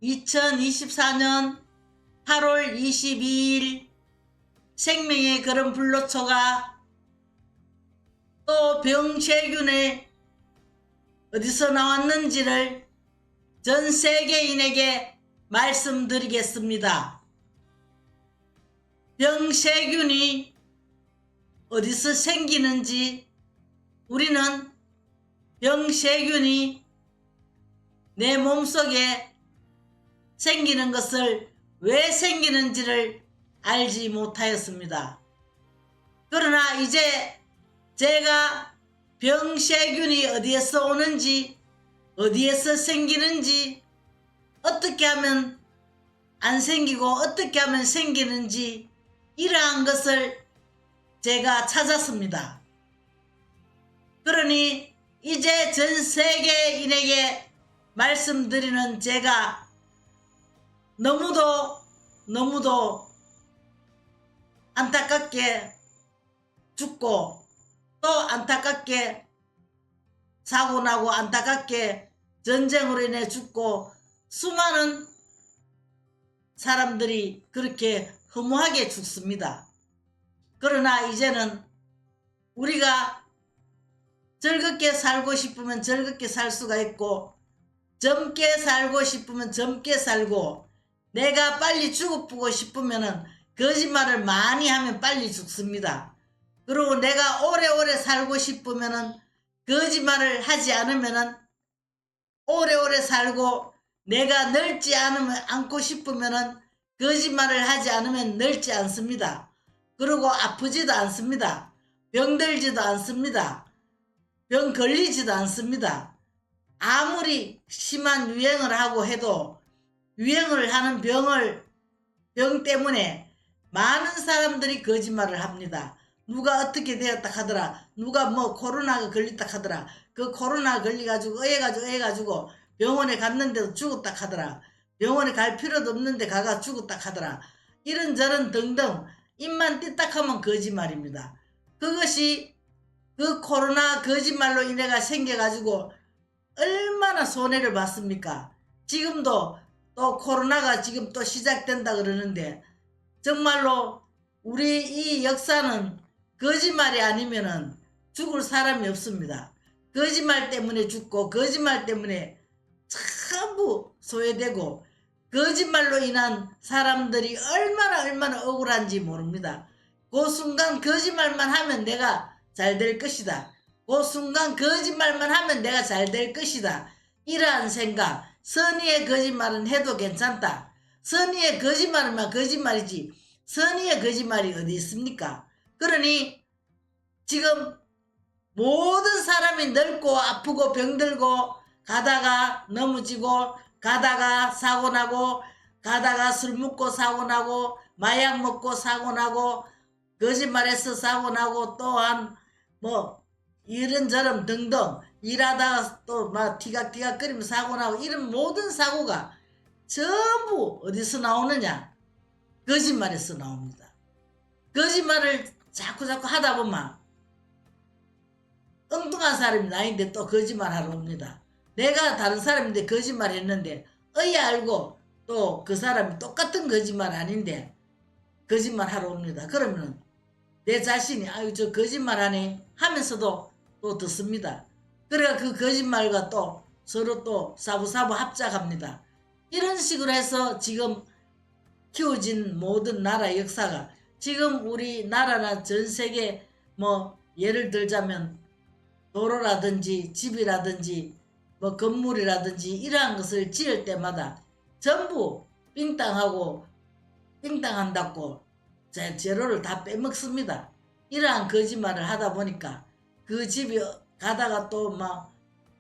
2024년 8월 22일 생명의 그런 불로초가 또 병세균이 어디서 나왔는지를 전 세계인에게 말씀드리겠습니다. 병세균이 어디서 생기는지, 우리는 병세균이 내 몸속에 생기는 것을 왜 생기는지를 알지 못하였습니다. 그러나 이제 제가 병세균이 어디에서 오는지, 어디에서 생기는지, 어떻게 하면 안 생기고 어떻게 하면 생기는지 이러한 것을 제가 찾았습니다. 그러니 이제 전 세계인에게 말씀드리는 제가 너무도 안타깝게 죽고 또 안타깝게 사고나고 안타깝게 전쟁으로 인해 죽고 수많은 사람들이 그렇게 허무하게 죽습니다. 그러나 이제는 우리가 즐겁게 살고 싶으면 즐겁게 살 수가 있고, 젊게 살고 싶으면 젊게 살고, 내가 빨리 죽어보고 싶으면은 거짓말을 많이 하면 빨리 죽습니다. 그리고 내가 오래오래 살고 싶으면은 거짓말을 하지 않으면은 오래오래 살고, 내가 늙지 않고 싶으면은 거짓말을 하지 않으면 늙지 않습니다. 그리고 아프지도 않습니다. 병들지도 않습니다. 병 걸리지도 않습니다. 아무리 심한 유행을 하고 해도 유행을 하는 병 때문에 많은 사람들이 거짓말을 합니다. 누가 어떻게 되었다 하더라, 누가 뭐 코로나가 걸렸다 하더라, 그 코로나 걸려가지고 의해가지고 병원에 갔는데도 죽었다 하더라, 병원에 갈 필요도 없는데 가가 죽었다 하더라, 이런저런 등등 입만 띠딱하면 거짓말입니다. 그것이 그 코로나 거짓말로 인해가 생겨가지고 얼마나 손해를 봤습니까? 지금도 또 코로나가 지금 또 시작된다 그러는데, 정말로 우리 이 역사는 거짓말이 아니면은 죽을 사람이 없습니다. 거짓말 때문에 죽고, 거짓말 때문에 전부 소외되고, 거짓말로 인한 사람들이 얼마나 억울한지 모릅니다. 그 순간 거짓말만 하면 내가 잘 될 것이다, 그 순간 거짓말만 하면 내가 잘 될 것이다, 이러한 생각. 선의의 거짓말은 해도 괜찮다. 선의의 거짓말은 거짓말이지 선의의 거짓말이 어디 있습니까? 그러니 지금 모든 사람이 늙고 아프고 병들고, 가다가 넘어지고, 가다가 사고나고, 가다가 술 먹고 사고나고, 마약 먹고 사고나고, 거짓말해서 사고나고, 또한 뭐 이런저런 등등 일하다가 또 막 티각거리면 사고나고, 이런 모든 사고가 전부 어디서 나오느냐? 거짓말에서 나옵니다. 거짓말을 자꾸 하다 보면 엉뚱한 사람이 나인데 또 거짓말하러 옵니다. 내가 다른 사람인데 거짓말 했는데 어이야 알고 또 그 사람이 똑같은 거짓말 아닌데 거짓말 하러 옵니다. 그러면 내 자신이 아유 저 거짓말 하네 하면서도 또 듣습니다. 그래가 그 거짓말과 또 서로 또 사부사부 합작합니다. 이런 식으로 해서 지금 키워진 모든 나라 역사가, 지금 우리나라나 전 세계 뭐 예를 들자면 도로라든지 집이라든지 뭐 건물이라든지 이러한 것을 지을 때마다 전부 삥땅하고 삥땅한다고 재료를 다 빼먹습니다. 이러한 거짓말을 하다 보니까 그 집이 가다가 또 막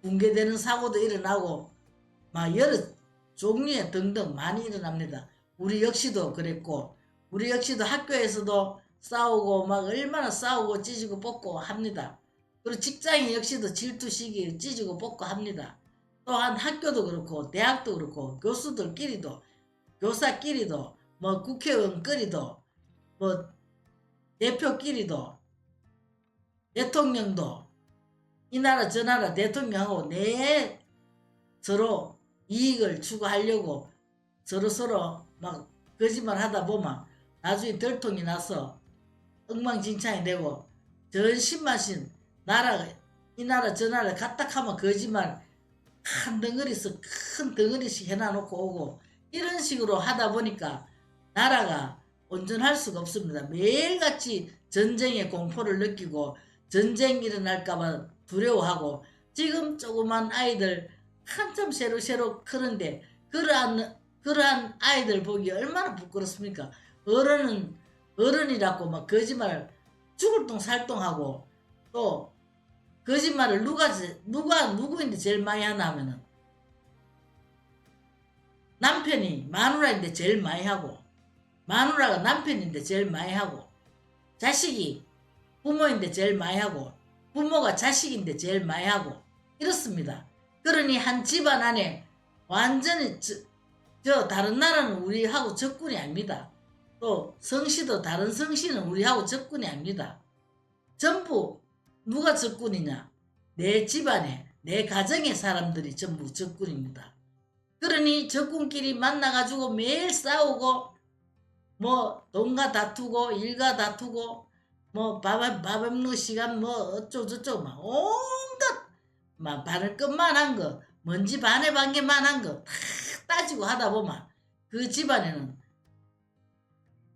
붕괴되는 사고도 일어나고 막 여러 종류의 등등 많이 일어납니다. 우리 역시도 그랬고, 우리 역시도 학교에서도 싸우고 막 얼마나 싸우고 찢고 뽑고 합니다. 그리고 직장인 역시도 질투시기 찢고 뽑고 합니다. 또한 학교도 그렇고 대학도 그렇고 교수들끼리도, 교사끼리도, 뭐 국회의원끼리도, 뭐 대표끼리도, 대통령도 이 나라 저 나라 대통령하고 내 서로 이익을 추구하려고 서로서로 막 거짓말 하다 보면 나중에 들통이 나서 엉망진창이 되고 전신마신 나라가 이 나라 저 나라 갔다 하면 거짓말 큰 덩어리씩 큰 덩어리씩 해놔놓고 오고 이런 식으로 하다 보니까 나라가 온전할 수가 없습니다. 매일같이 전쟁의 공포를 느끼고 전쟁 일어날까봐 두려워하고 지금 조그만 아이들 한참 새로 크는데 그러한 아이들 보기 얼마나 부끄럽습니까? 어른이라고 막 거짓말 죽을 똥 살똥하고 또 거짓말을 누구인데 제일 많이 하나 하면은 남편이 마누라인데 제일 많이 하고 마누라가 남편인데 제일 많이 하고 자식이 부모인데 제일 많이 하고 부모가 자식인데 제일 많이 하고 이렇습니다. 그러니 한 집안 안에 완전히 저 다른 나라는 우리하고 접근이 아닙니다. 또 성씨도 다른 성씨는 우리하고 접근이 아닙니다. 전부 누가 접근이냐? 내 집안에 내 가정의 사람들이 전부 접근입니다. 그러니 적군끼리 만나가지고 매일 싸우고 뭐 돈과 다투고 일과 다투고 뭐 밥 먹는 시간 뭐 어쩌고저쩌고 막 온갖 막 바늘 끝만한 거 먼지 반에 반개만한 거 다 따지고 하다 보면 그 집안에는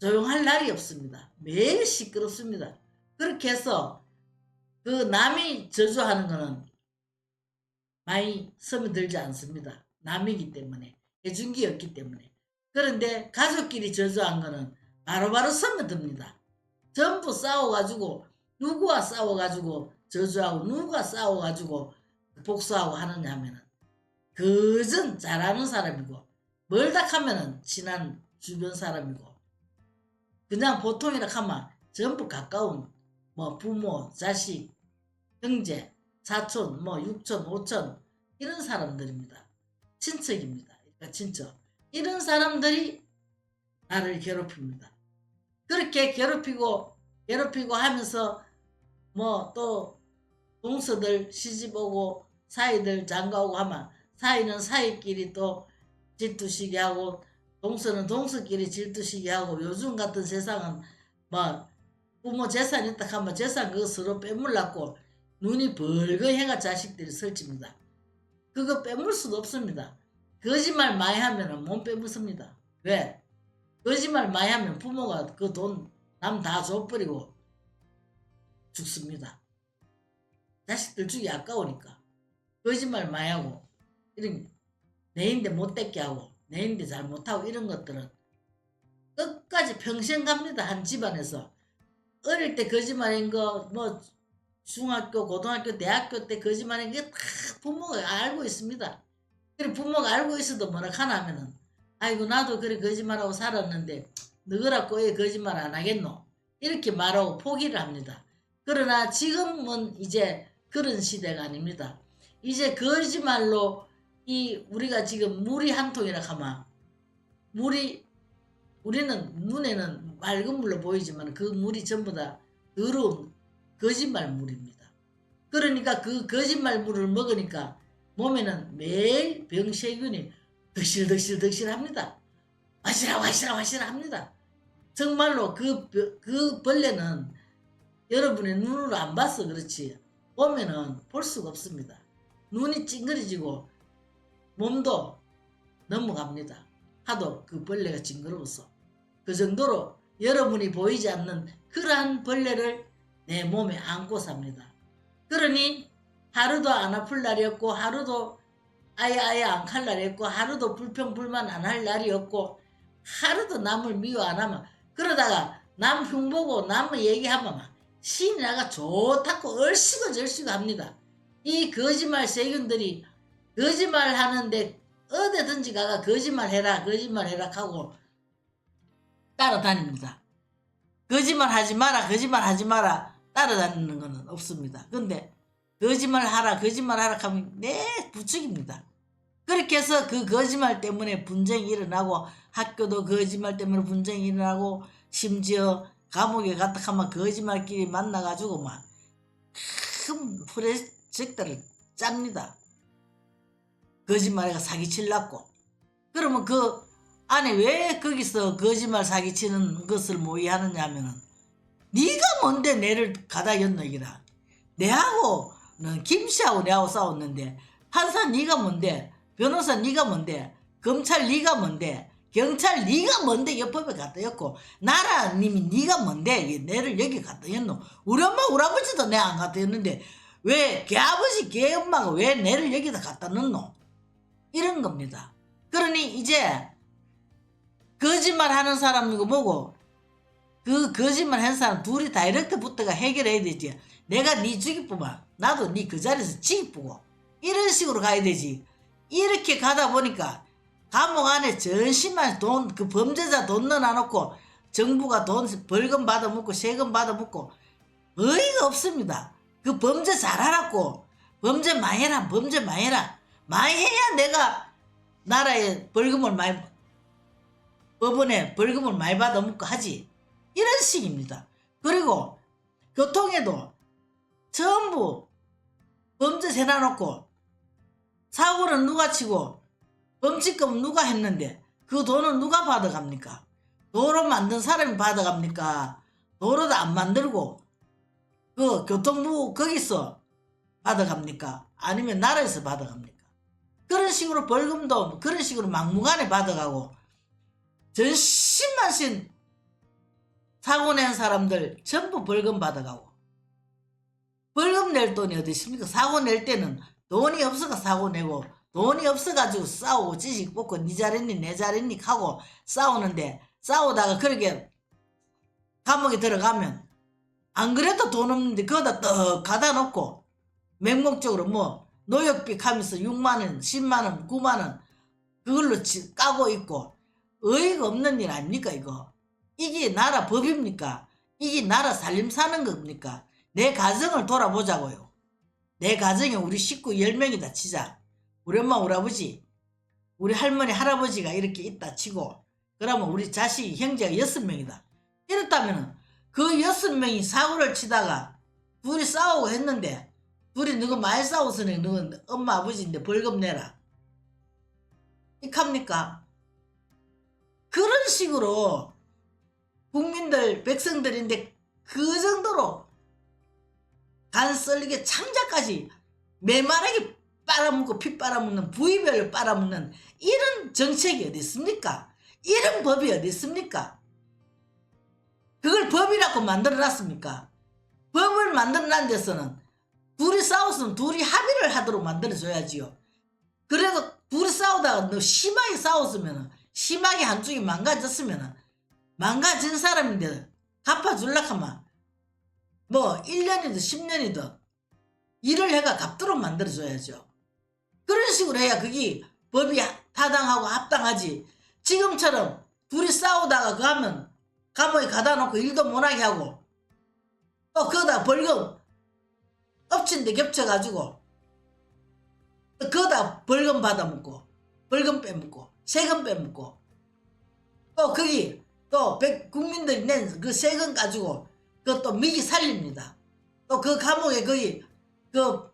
조용할 날이 없습니다. 매일 시끄럽습니다. 그렇게 해서 그 남이 저주하는 거는 많이 스며들지 않습니다. 남이기 때문에 해준 게 없기 때문에. 그런데 가족끼리 저주한 거는 바로바로 스며듭니다. 전부 싸워가지고 누구와 싸워가지고 저주하고 누구와 싸워가지고 복수하고 하느냐 하면은 그전 잘하는 사람이고 멀다 하면은 친한 주변 사람이고 그냥 보통이라 하면 전부 가까운 뭐 부모, 자식, 형제, 사촌, 뭐 육촌, 오촌 이런 사람들입니다. 친척입니다. 그러니까 친척. 이런 사람들이 나를 괴롭힙니다. 그렇게 괴롭히고 하면서 뭐 또 동서들 시집 오고 사이들 장가오고 하면 사이는 사이끼리 또 질투시게 하고 동서는 동서끼리 질투시게 하고 요즘 같은 세상은 뭐 부모 재산 있다 하면 재산 그거 서로 빼물라고 눈이 벌거이 해가 자식들이 설칩니다. 그거 빼물 수도 없습니다. 거짓말 많이 하면 못 빼묻습니다. 왜? 거짓말 많이 하면 부모가 그 돈 남 다 줘버리고 죽습니다. 자식들 주기 아까우니까 거짓말 많이 하고 이런 내인데 못되게 하고 내인데 잘 못하고 이런 것들은 끝까지 평생 갑니다. 한 집안에서 어릴 때 거짓말인 거 뭐 중학교 고등학교 대학교 때 거짓말인 게 다 부모가 알고 있습니다. 그래 부모가 알고 있어도 뭐라 하나 하면은 아이고 나도 그래 거짓말하고 살았는데 너희라고 왜 거짓말 안 하겠노? 이렇게 말하고 포기를 합니다. 그러나 지금은 이제 그런 시대가 아닙니다. 이제 거짓말로 우리가 지금 물이 한 통이라 하면 우리는 눈에는 맑은 물로 보이지만 그 물이 전부 다 더러운 거짓말 물입니다. 그러니까 그 거짓말 물을 먹으니까 몸에는 매일 병세균이 득실득실 합니다. 와시라 합니다. 정말로 그 벌레는 여러분의 눈으로 안 봐서 그렇지 보면은 볼 수가 없습니다. 눈이 찡그려지고 몸도 넘어갑니다. 하도 그 벌레가 징그러워서 그 정도로 여러분이 보이지 않는 그러한 벌레를 내 몸에 안고 삽니다. 그러니 하루도 안 아플 날이 없고 하루도 아예 안 칼 날이 없고 하루도 불평불만 안 할 날이 없고 하루도 남을 미워 안 하면 그러다가 남 흉보고 남 얘기하면 막 신이 나가 좋다고 얼씨구 합니다. 이 거짓말 세균들이 거짓말 하는데 어디든지 가가 거짓말해라 하고 따라다닙니다. 거짓말하지 마라 따라다니는 것은 없습니다. 근데 거짓말하라 하면 내 부축입니다. 그렇게 해서 그 거짓말 때문에 분쟁이 일어나고 학교도 거짓말 때문에 분쟁이 일어나고 심지어 감옥에 갔다 하면 거짓말끼리 만나가지고 막 큰 프로젝트를 짭니다. 거짓말에가 사기치려고. 그러면 그 아니 왜 거기서 거짓말 사기치는 것을 모의하느냐 하면은 네가 뭔데 내를 가다 였노 이기라. 내하고는 김씨하고 내하고 싸웠는데 판사 네가 뭔데, 변호사 네가 뭔데, 검찰 네가 뭔데, 경찰 네가 뭔데 옆법에 갖다 였고 나라님이 네가 뭔데 내를 여기 갖다 였노. 우리 엄마 우리 아버지도 내 안 갖다 였는데 왜 걔아버지 걔엄마가 왜 내를 여기다 갖다 넣노. 이런 겁니다. 그러니 이제 거짓말 하는 사람이고 뭐고 그 거짓말 한 사람 둘이 다이렉트부터가 해결해야 되지. 내가 네 죽이쁘면 나도 네 그 자리에서 지기쁘고 이런 식으로 가야 되지. 이렇게 가다 보니까 감옥 안에 전심만 돈, 그 범죄자 돈 넣어놔놓고 정부가 돈 벌금 받아먹고 세금 받아먹고 어이가 없습니다. 그 범죄 잘하라고 범죄 많이 해라 범죄 많이 해라 많이 해야 내가 나라에 벌금을 많이 법원에 벌금을 많이 받아먹고 하지. 이런 식입니다. 그리고 교통에도 전부 범죄 세놔놓고 사고는 누가 치고 범칙금은 누가 했는데 그 돈은 누가 받아갑니까? 도로 만든 사람이 받아갑니까? 도로도 안 만들고 그 교통부 거기서 받아갑니까? 아니면 나라에서 받아갑니까? 그런 식으로 벌금도 그런 식으로 막무가내 받아가고 전신만신 사고 낸 사람들 전부 벌금 받아가고 벌금 낼 돈이 어디 있습니까? 사고 낼 때는 돈이 없어가 사고 내고 돈이 없어가지고 싸우고 지식 뽑고 니 잘했니 내 잘했니 하고 싸우는데 싸우다가 그렇게 감옥에 들어가면 안 그래도 돈 없는데 거기다 떡 가다 놓고 맹목적으로 뭐 노역비 하면서 6만원 10만원 9만원 그걸로 까고 있고 어이가 없는 일 아닙니까 이거. 이게 나라 법입니까? 이게 나라 살림 사는 겁니까? 내 가정을 돌아보자고요. 내 가정에 우리 식구 10명이다 치자. 우리 엄마 우리 아버지 우리 할머니 할아버지가 이렇게 있다 치고 그러면 우리 자식 형제가 6명이다. 이렇다면 그 6명이 사고를 치다가 둘이 싸우고 했는데 둘이 누구 많이 싸웠으니 누구 엄마 아버지인데 벌금 내라. 이합니까? 그런 식으로 국민들 백성들인데 그 정도로 간 썰리게 창자까지 메마르게 빨아먹고 피 빨아먹는 부위별로 빨아먹는 이런 정책이 어디 있습니까? 이런 법이 어디 있습니까? 그걸 법이라고 만들어놨습니까? 법을 만들어놓은 데서는 둘이 싸웠으면 둘이 합의를 하도록 만들어줘야지요. 그래도 둘이 싸우다가 너 심하게 싸웠으면 심하게 한쪽이 망가졌으면 망가진 사람인데 갚아줄라 하면 뭐 1년이든 10년이든 일을 해가 갚도록 만들어줘야죠. 그런 식으로 해야 그게 법이 타당하고 합당하지. 지금처럼 둘이 싸우다가 그 하면 감옥에 가다 놓고 일도 못하게 하고 또 거기다 벌금 엎친 데 겹쳐가지고 거기다 벌금 받아먹고 벌금 빼먹고 세금 빼먹고 또 거기 또 국민들이 낸 그 세금 가지고 그것도 미기 살립니다. 또 그 감옥에 거기 그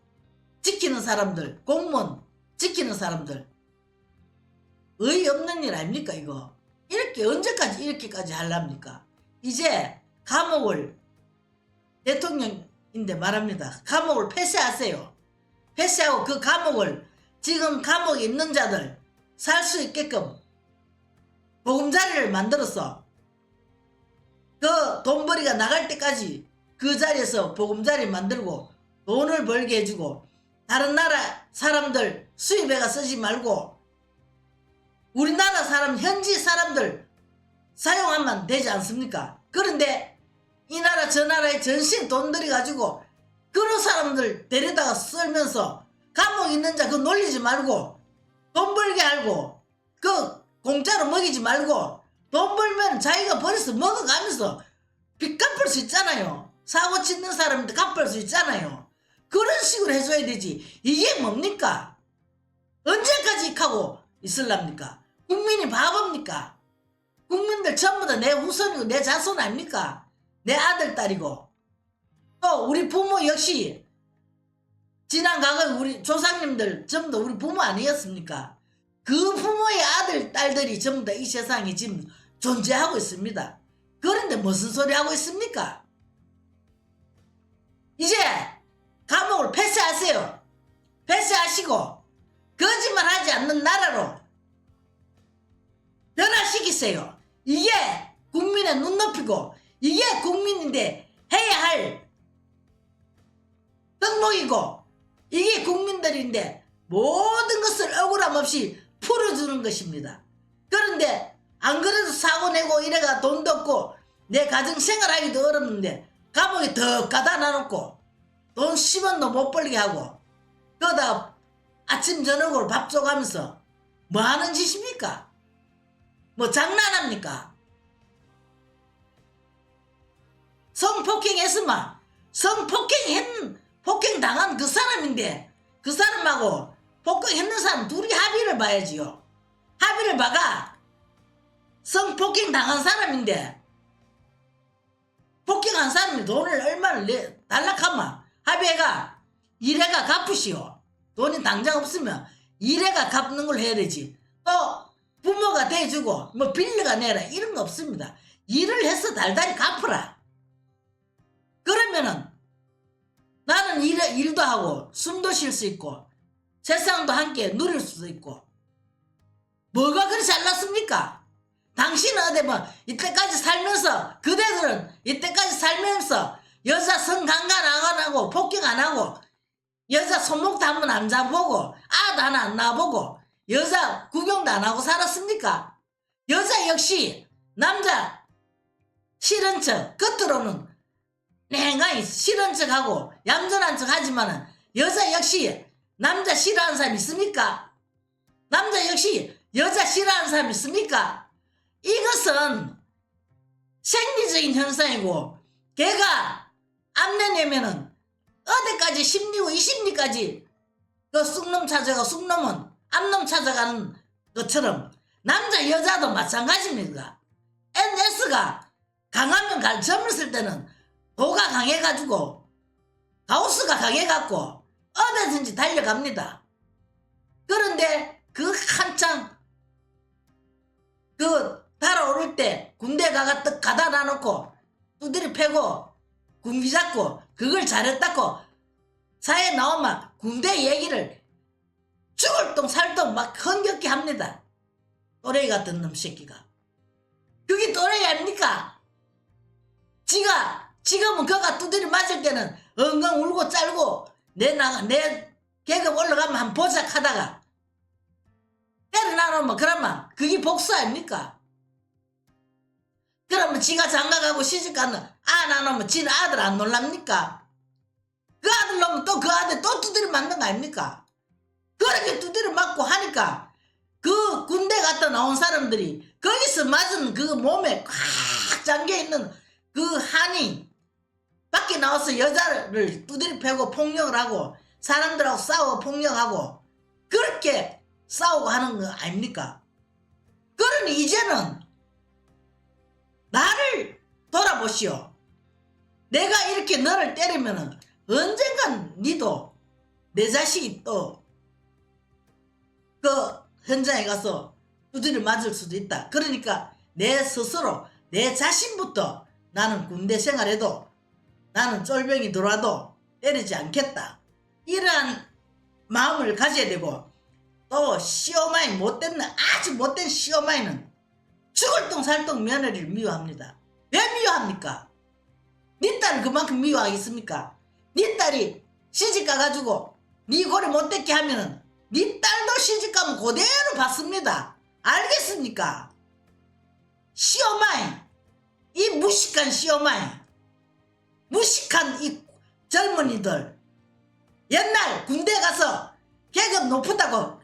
지키는 사람들 공무원 지키는 사람들 어이없는 일 아닙니까 이거. 이렇게 언제까지 이렇게까지 하랍니까? 이제 감옥을 대통령인데 말합니다. 감옥을 폐쇄하세요. 폐쇄하고 그 감옥을 지금 감옥에 있는 자들 살 수 있게끔 보금자리를 만들어서 그 돈벌이가 나갈 때까지 그 자리에서 보금자리 만들고 돈을 벌게 해주고 다른 나라 사람들 수입해가 쓰지 말고 우리나라 사람 현지 사람들 사용하면 되지 않습니까? 그런데 이 나라 저 나라에 전신 돈 들여가지고 그런 사람들 데려다가 썰면서 감옥에 있는 자 그거 놀리지 말고 돈 벌게 하고 그 공짜로 먹이지 말고 돈 벌면 자기가 벌어서 먹어가면서 빚 갚을 수 있잖아요. 사고 치는 사람인데 갚을 수 있잖아요. 그런 식으로 해줘야 되지. 이게 뭡니까? 언제까지 하고 있을랍니까? 국민이 바보입니까? 국민들 전부 다 내 후손이고 내 자손 아닙니까? 내 아들 딸이고 또 우리 부모 역시 지난 과거에 우리 조상님들 전부 다 우리 부모 아니었습니까? 그 부모의 아들 딸들이 전부 다 이 세상에 지금 존재하고 있습니다. 그런데 무슨 소리 하고 있습니까? 이제 감옥을 폐쇄하세요. 폐쇄하시고 거짓말하지 않는 나라로 변화시키세요. 이게 국민의 눈높이고 이게 국민인데 해야 할 덕목이고 이게 국민들인데 모든 것을 억울함 없이 풀어주는 것입니다. 그런데 안 그래도 사고 내고 이래가 돈도 없고 내 가정생활하기도 어렵는데 감옥에 더 가다 놔놓고 돈 10원도 못 벌게 하고 그러다 아침 저녁으로 밥 줘가면서 뭐 하는 짓입니까? 뭐 장난합니까? 성폭행했으면 폭행 당한 그 사람인데 그 사람하고 폭행했는 사람 둘이 합의를 봐야지요. 합의를 봐가 성폭행 당한 사람인데 폭행한 사람이 돈을 얼마를 달락하면 합의해가 1회가 갚으시오. 돈이 당장 없으면 1회가 갚는 걸 해야 되지. 또 부모가 대주고 뭐 빌려가 내라 이런 거 없습니다. 일을 해서 달달이 갚으라. 그러면은 나는 일도 하고 숨도 쉴 수 있고 세상도 함께 누릴 수도 있고 뭐가 그리 잘났습니까? 당신은 어디 뭐 이때까지 살면서 그대들은 이때까지 살면서 여자 성강간 안 하고 폭행 안 하고 여자 손목도 한 번 안 잡아보고 아도 하나 안 낳아보고 여자 구경도 안 하고 살았습니까? 여자 역시 남자 싫은 척 겉으로는 냉간히 싫은 척하고 얌전한 척 하지만은 여자 역시 남자 싫어하는 사람 있습니까? 남자 역시 여자 싫어하는 사람 있습니까? 이것은 생리적인 현상이고 걔가 암내 내면은 어디까지 심리고 이 심리까지 그 쑥놈 찾아가 쑥놈은 암놈 찾아가는 것처럼 남자 여자도 마찬가지입니다. NS가 강하면 젊었을 때는 도가 강해가지고 가우스가 강해갖고 어디든지 달려갑니다. 그런데 그 한창 그 달아오를 때 군대 가다 놔놓고 두드리 패고 군기 잡고 그걸 잘했다고 사회에 나오면 군대 얘기를 죽을 똥 살똥 막 흥겹게 합니다. 또래기 같은 놈 새끼가. 그게 또래기 아닙니까? 지금은 그가 두드리 맞을 때는 엉엉 울고 짤고 내 계급 올라가면 한 보작 하다가 때려 나오면 그러면 그게 복수 아닙니까? 그러면 지가 장가가고 시집가는 아 나오면 지는 아들 안 놀랍니까? 그 아들 놈은 또 그 아들 또 두드려 맞는 거 아닙니까? 그렇게 두드려 맞고 하니까 그 군대 갔다 나온 사람들이 거기서 맞은 그 몸에 꽉 잠겨있는 그 한이 밖에 나와서 여자를 두드려 패고 폭력을 하고 사람들하고 싸우고 폭력하고 그렇게 싸우고 하는 거 아닙니까? 그러니 이제는 나를 돌아보시오. 내가 이렇게 너를 때리면은 언젠간 니도 내 자식이 또 그 현장에 가서 두드려 맞을 수도 있다. 그러니까 내 스스로 내 자신부터 나는 군대 생활해도 나는 쫄병이 들어와도 때리지 않겠다. 이러한 마음을 가져야 되고 또 시어마이 아주 못된 시어마이는 죽을 똥 살똥 며느리를 미워합니다. 왜 미워합니까? 니 딸을 그만큼 미워하겠습니까? 니 딸이 시집가가지고 니 고리 못됐게 하면은 니 딸도 시집가면 그대로 받습니다. 알겠습니까? 시어마이 이 무식한 시어마이 무식한 이 젊은이들 옛날 군대 가서 계급 높다고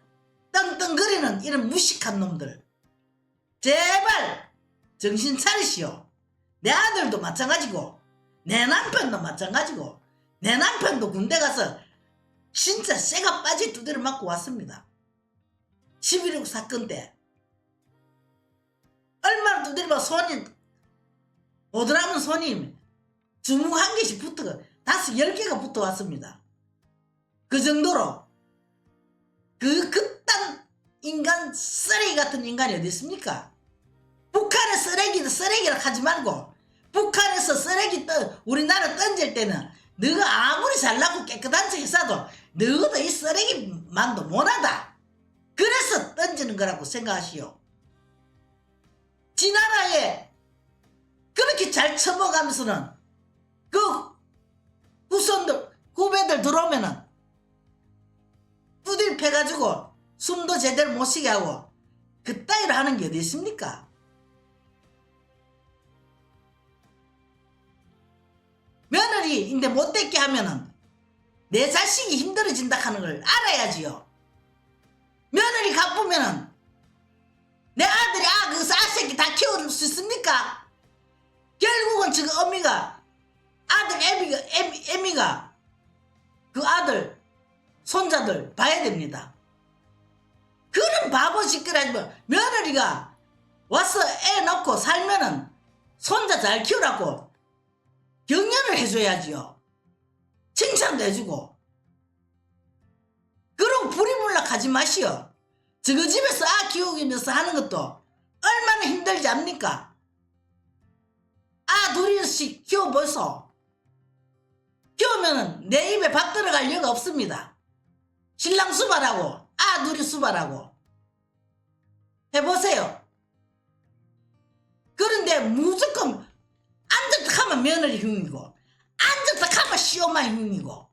떵떵거리는 이런 무식한 놈들 제발 정신 차리시오. 내 아들도 마찬가지고 내 남편도 마찬가지고 내 남편도 군대 가서 진짜 쇠가 빠지 두드려 맞고 왔습니다. 11.19 사건 때 얼마나 두드려 손이 오드라면 손이 주먹 한 개씩 붙어 10개가 붙어 왔습니다. 그 정도로 그 극단 인간 쓰레기 같은 인간이 어디 있습니까? 북한의 쓰레기라 하지 말고 북한에서 쓰레기 우리나라 던질 때는 너가 아무리 잘나고 깨끗한 척 했어도 너도 이 쓰레기만도 못하다. 그래서 던지는 거라고 생각하시오. 지 나라에 그렇게 잘 처먹으면서는 그 후배들 들어오면은 두들 패가지고 숨도 제대로 못 쉬게 하고 그따위로 하는 게 어디 있습니까? 며느리인데 못됐게 하면은 내 자식이 힘들어진다 하는 걸 알아야지요. 며느리 가쁘면은 내 아들이 그 쌀새끼 다 키울 수 있습니까? 결국은 지금 어미가 아들 애미가 그 아들 손자들 봐야 됩니다. 그런 바보 짓거리 하지만 며느리가 와서 애 낳고 살면은 손자 잘 키우라고 격려를 해줘야지요. 칭찬도 해주고. 그러고 부리물락 하지 마시오. 저거 집에서 키우면서 하는 것도 얼마나 힘들지 않습니까? 둘이씩 키워보소. 키우면은 내 입에 밥 들어갈 여가 없습니다. 신랑 수발하고 둘이 수발하고 해보세요. 그런데 무조건 앉았다 하면 며느리 흉이고 앉았다 하면 시어머니 흉이고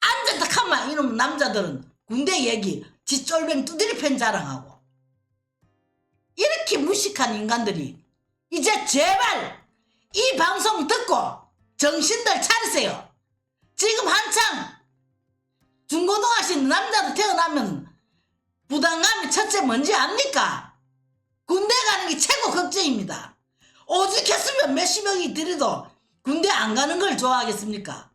앉았다 하면 이놈 남자들은 군대 얘기 지 쫄병 두드리 팬 자랑하고 이렇게 무식한 인간들이 이제 제발 이 방송 듣고 정신들 차리세요. 지금 한창 중고등학생 남자도 태어나면 부담감이 첫째 뭔지 압니까? 군대 가는 게 최고 걱정입니다. 오죽했으면 몇십 명이 들여도 군대 안 가는 걸 좋아하겠습니까?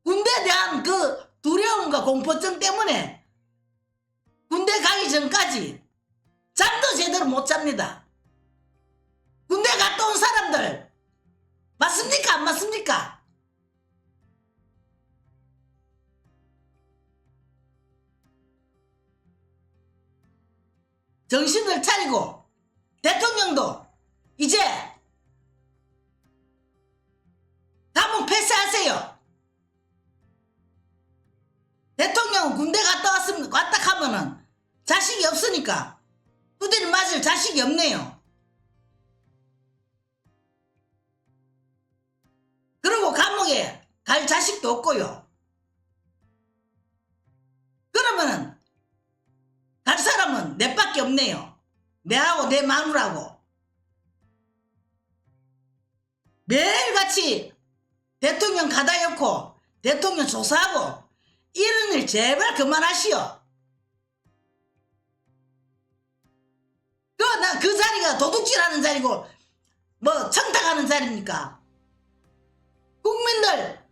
군대에 대한 그 두려움과 공포증 때문에 군대 가기 전까지 잠도 제대로 못 잡니다. 군대 갔다 온 사람들 맞습니까? 안 맞습니까? 정신을 차리고 대통령도 이제 감옥 폐쇄하세요. 대통령은 군대 왔다 하면은 자식이 없으니까 두드리 맞을 자식이 없네요. 그리고 감옥에 갈 자식도 없고요. 그러면은 갈 사람은 내밖에 없네요. 내하고 내 마누라고. 매일같이 대통령 가다 놓고 대통령 조사하고 이런 일 제발 그만하시오. 그 자리가 도둑질하는 자리고 뭐 청탁하는 자리입니까? 국민들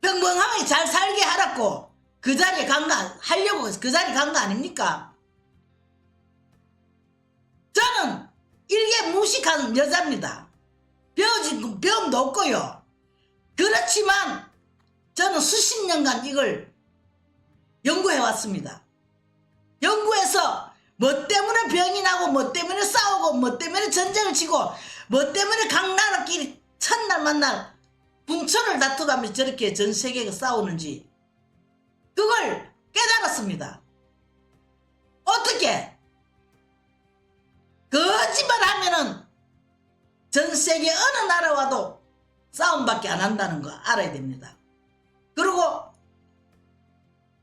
평범하게 잘 살게 하라고 그 자리에 하려고 그 자리에 간 거 아닙니까? 저는 일개 무식한 여자입니다. 배움도 없고요. 그렇지만 저는 수십 년간 이걸 연구해 왔습니다. 연구해서 뭐 때문에 병이 나고 뭐 때문에 싸우고 뭐 때문에 전쟁을 치고 뭐 때문에 각 나라끼리 첫날 만날 분초를 다투가면서 저렇게 전 세계가 싸우는지 그걸 깨달았습니다. 어떻게 거짓말 하면은 전 세계 어느 나라와도 싸움밖에 안 한다는 거 알아야 됩니다. 그리고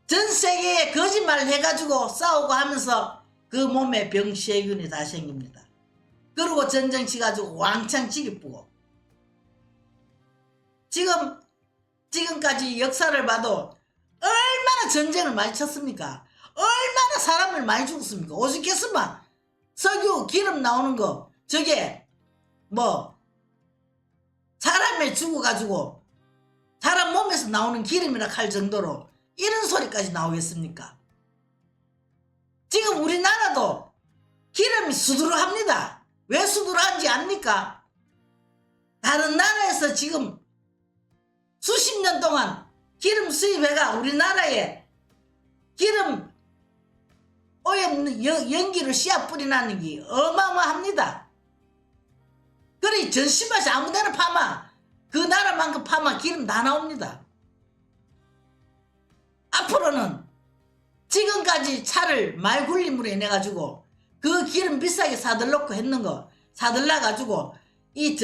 전 세계에 거짓말을 해가지고 싸우고 하면서 그 몸에 병세균이 다 생깁니다. 그리고 전쟁 치가지고 왕창 지기쁘고 지금까지 역사를 봐도 얼마나 전쟁을 많이 쳤습니까? 얼마나 사람을 많이 죽었습니까? 오죽했으면 석유 기름 나오는 거 저게 뭐 사람이 죽어가지고 사람 몸에서 나오는 기름이라 할 정도로 이런 소리까지 나오겠습니까? 지금 우리나라도 기름이 수두룩합니다. 왜 수두룩한지 압니까? 다른 나라에서 지금 수십 년 동안 기름 수입해가 우리나라에 기름 오염 연기를 씨앗 뿌리나는 게 어마어마합니다. 그래 전시마시 아무데나 파마 그 나라만큼 파마 기름 다 나옵니다. 앞으로는 지금까지 차를 말 굴림으로 인해 가지고 그 기름 비싸게 사들놓고 했는 거 사들라 가지고 이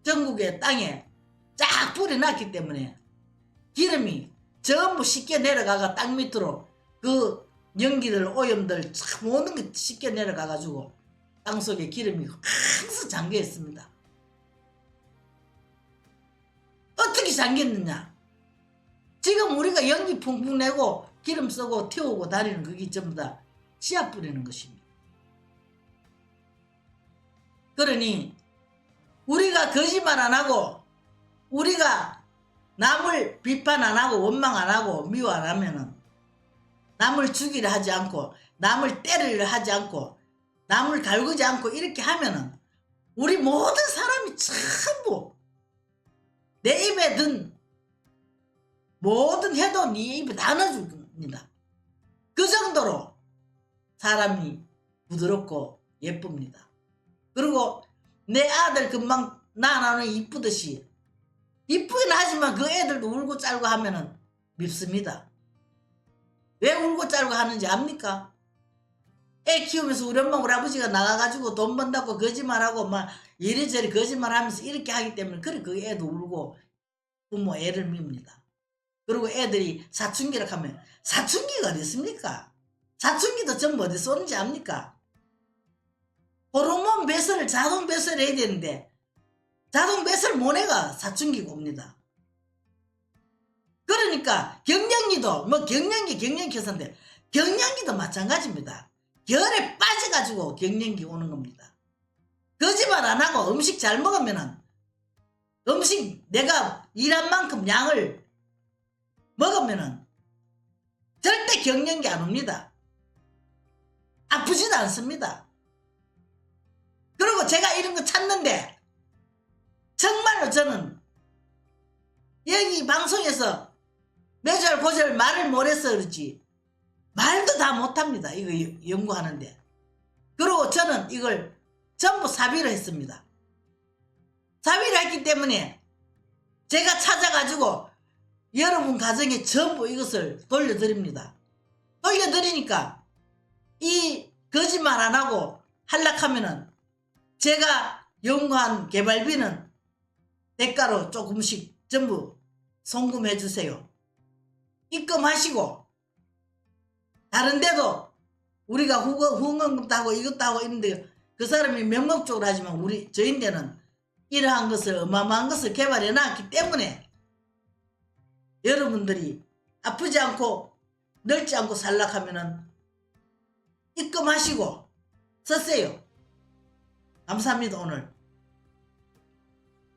전국의 땅에 쫙 뿌려놨기 때문에 기름이 전부 쉽게 내려가가 땅 밑으로 그 연기들 오염들 참 모든 게 쉽게 내려가 가지고 땅속에 기름이 항상 잠겨 있습니다. 어떻게 잠겼느냐? 지금 우리가 연기 풍풍 내고 기름 쓰고 태우고 다니는 그게 전부 다 씨앗 뿌리는 것입니다. 그러니 우리가 거짓말 안 하고 우리가 남을 비판 안 하고 원망 안 하고 미워 안 하면은 남을 죽이려 하지 않고 남을 때리려 하지 않고 남을 갈구지 않고 이렇게 하면은 우리 모든 사람이 전부 내 입에 든 모든 해도 네 입에 다 넣어줍니다. 그 정도로 사람이 부드럽고 예쁩니다. 그리고 내 아들 금방 나는 이쁘듯이 이쁘긴 하지만 그 애들도 울고 짤고 하면은 밉습니다. 왜 울고 짤고 하는지 압니까? 애 키우면서 우리 엄마 우리 아버지가 나가가지고 돈 번다고 거짓말하고 막 이리저리 거짓말하면서 이렇게 하기 때문에 그래 그 애도 울고 부모 애를 밉니다. 그리고 애들이 사춘기를 하면 사춘기가 어디 있습니까? 사춘기도 전부 어디서 오는지 압니까? 호르몬 배설을 자동 배설해야 되는데 자동 배설 모내가 사춘기가 옵니다. 그러니까 경련기도 뭐 경련기 교사인데 경련기도 마찬가지입니다. 결에 빠져가지고 경련기 오는 겁니다. 거짓말 안 하고 음식 잘 먹으면은 음식 내가 일한 만큼 양을 먹으면은 절대 경련기 안 옵니다. 아프지도 않습니다. 그리고 제가 이런 거 찾는데 정말로 저는 여기 방송에서 매절 고절 말을 못해서 그렇지 말도 다 못합니다. 이거 연구하는데. 그리고 저는 이걸 전부 사비로 했습니다. 사비로 했기 때문에 제가 찾아가지고 여러분 가정에 전부 이것을 돌려드립니다. 돌려드리니까 이 거짓말 안 하고 하락하면은 제가 연구한 개발비는 대가로 조금씩 전부 송금해 주세요. 입금하시고 다른 데도 우리가 후원금도 하고 이것도 하고 있는데 그 사람이 명목적으로 하지만 저희한테는 이러한 것을 어마어마한 것을 개발해 놨기 때문에 여러분들이 아프지 않고 늙지 않고 살락하면은 입금하시고 썼어요. 감사합니다. 오늘